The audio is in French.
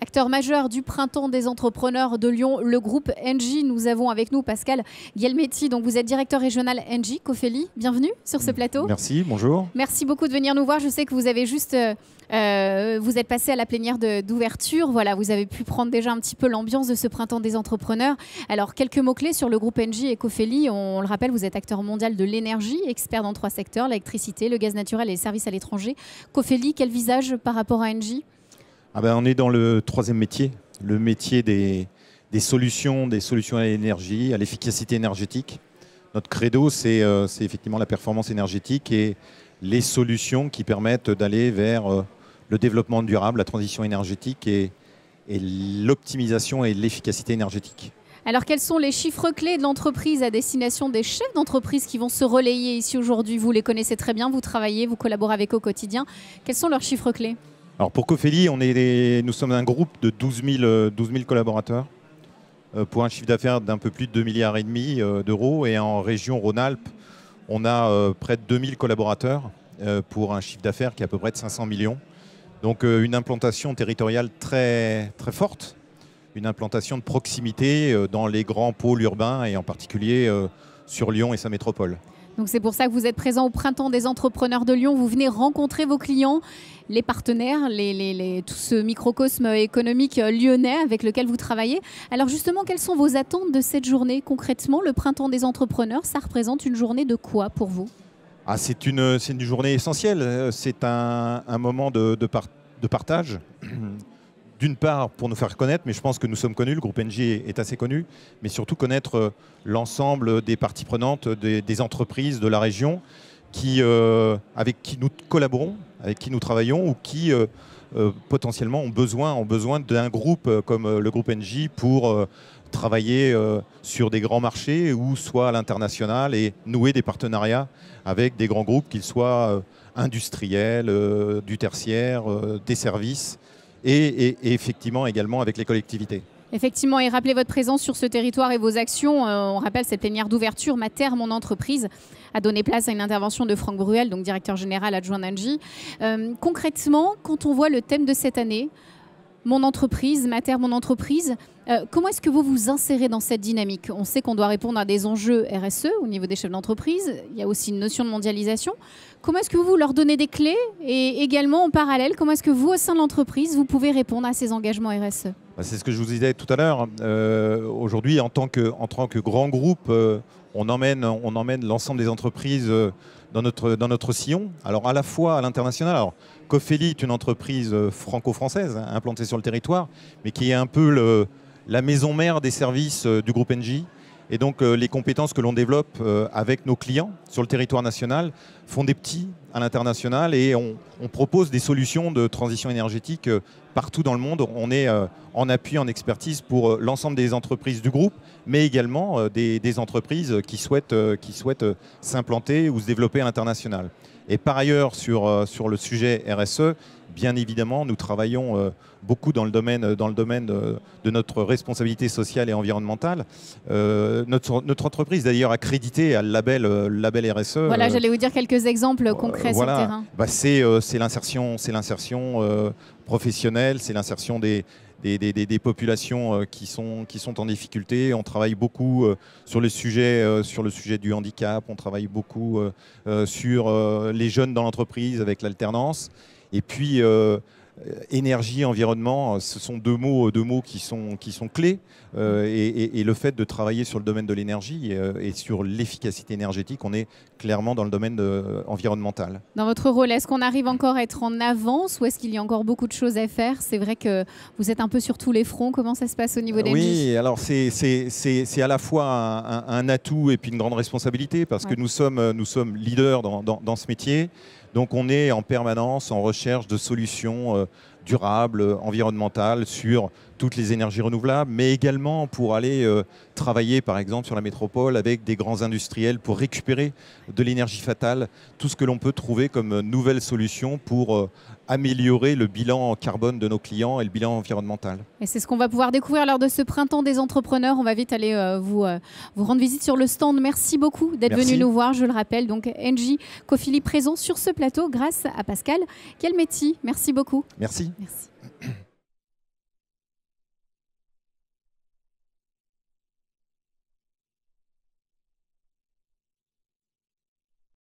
Acteur majeur du Printemps des entrepreneurs de Lyon, le groupe Engie. Nous avons avec nous Pascal Guelmetti, donc vous êtes directeur régional Engie Cofeli. Bienvenue sur ce plateau. Merci, bonjour. Merci beaucoup de venir nous voir. Je sais que vous avez juste, vous êtes passé à la plénière d'ouverture. Voilà, vous avez pu prendre déjà un petit peu l'ambiance de ce Printemps des entrepreneurs. Alors, quelques mots-clés sur le groupe Engie et Cofeli. On le rappelle, vous êtes acteur mondial de l'énergie, expert dans 3 secteurs, l'électricité, le gaz naturel et les services à l'étranger. Cofeli, quel visage par rapport à Engie ? On est dans le 3e métier, le métier des solutions à l'énergie, à l'efficacité énergétique. Notre credo, c'est effectivement la performance énergétique et les solutions qui permettent d'aller vers le développement durable, la transition énergétique et l'optimisation et l'efficacité énergétique. Alors, quels sont les chiffres clés de l'entreprise à destination des chefs d'entreprise qui vont se relayer ici aujourd'hui? Vous les connaissez très bien, vous travaillez, vous collaborez avec eux au quotidien. Quels sont leurs chiffres clés? Alors pour Cofeli, nous sommes un groupe de 12 000 collaborateurs pour un chiffre d'affaires d'un peu plus de 2,5 milliards d'euros. Et en région Rhône-Alpes, on a près de 2000 collaborateurs pour un chiffre d'affaires qui est à peu près de 500 millions. Donc une implantation territoriale très, très forte, une implantation de proximité dans les grands pôles urbains et en particulier sur Lyon et sa métropole. Donc c'est pour ça que vous êtes présent au Printemps des entrepreneurs de Lyon. Vous venez rencontrer vos clients, les partenaires, tout ce microcosme économique lyonnais avec lequel vous travaillez. Alors justement, quelles sont vos attentes de cette journée? Concrètement, le Printemps des entrepreneurs, ça représente une journée de quoi pour vous? C'est une journée essentielle. C'est un moment de partage. D'une part, pour nous faire connaître, mais je pense que nous sommes connus, le groupe Engie est assez connu, mais surtout connaître l'ensemble des parties prenantes, des entreprises de la région avec qui nous collaborons, avec qui nous travaillons ou qui potentiellement ont besoin d'un groupe comme le groupe Engie pour travailler sur des grands marchés ou soit à l'international et nouer des partenariats avec des grands groupes, qu'ils soient industriels, du tertiaire, des services. Et effectivement également avec les collectivités. Effectivement, et rappelez votre présence sur ce territoire et vos actions. On rappelle cette plénière d'ouverture, Ma Terre, Mon Entreprise, a donné place à une intervention de Franck Bruel, donc directeur général adjoint d'Engie. Concrètement, quand on voit le thème de cette année, Mon Entreprise, Ma Terre, Mon Entreprise, comment est-ce que vous vous insérez dans cette dynamique? On sait qu'on doit répondre à des enjeux RSE au niveau des chefs d'entreprise. Il y a aussi une notion de mondialisation. Comment est-ce que vous leur donnez des clés? Et également, en parallèle, comment est-ce que vous, au sein de l'entreprise, vous pouvez répondre à ces engagements RSE? C'est ce que je vous disais tout à l'heure. Aujourd'hui, en tant que grand groupe, on emmène l'ensemble des entreprises dans notre sillon. Alors à la fois à l'international. Alors Cofeli est une entreprise franco-française implantée sur le territoire, mais qui est un peu la maison mère des services du groupe Engie. Et donc les compétences que l'on développe avec nos clients sur le territoire national font des petits à l'international et on propose des solutions de transition énergétique partout dans le monde. On est en appui, en expertise pour l'ensemble des entreprises du groupe, mais également des entreprises qui souhaitent s'implanter ou se développer à l'international. Et par ailleurs, sur le sujet RSE, bien évidemment, nous travaillons beaucoup dans le domaine de notre responsabilité sociale et environnementale. Notre entreprise, d'ailleurs, accréditée à le label RSE. Voilà, j'allais vous dire quelques exemples concrets sur le terrain. C'est l'insertion professionnelle, c'est l'insertion des populations qui sont en difficulté. On travaille beaucoup sur le sujet du handicap, on travaille beaucoup sur les jeunes dans l'entreprise avec l'alternance. Et puis, énergie, environnement, ce sont deux mots qui sont clés. Et le fait de travailler sur le domaine de l'énergie et sur l'efficacité énergétique, on est clairement dans le domaine environnemental. Dans votre rôle, est-ce qu'on arrive encore à être en avance ou est-ce qu'il y a encore beaucoup de choses à faire? C'est vrai que vous êtes un peu sur tous les fronts. Comment ça se passe au niveau d'Engie? Oui, alors c'est à la fois un atout et puis une grande responsabilité parce que nous sommes leaders dans ce métier. Donc on est en permanence en recherche de solutions durables, environnementales sur toutes les énergies renouvelables, mais également pour aller travailler par exemple sur la métropole avec des grands industriels pour récupérer de l'énergie fatale, tout ce que l'on peut trouver comme nouvelles solutions pour améliorer le bilan carbone de nos clients et le bilan environnemental. Et c'est ce qu'on va pouvoir découvrir lors de ce Printemps des entrepreneurs. On va vite aller vous rendre visite sur le stand. Merci beaucoup d'être venu nous voir, je le rappelle. Donc Engie Cofeli présent sur ce plateau grâce à Pascal Guelmetti. Merci beaucoup. Merci. Merci.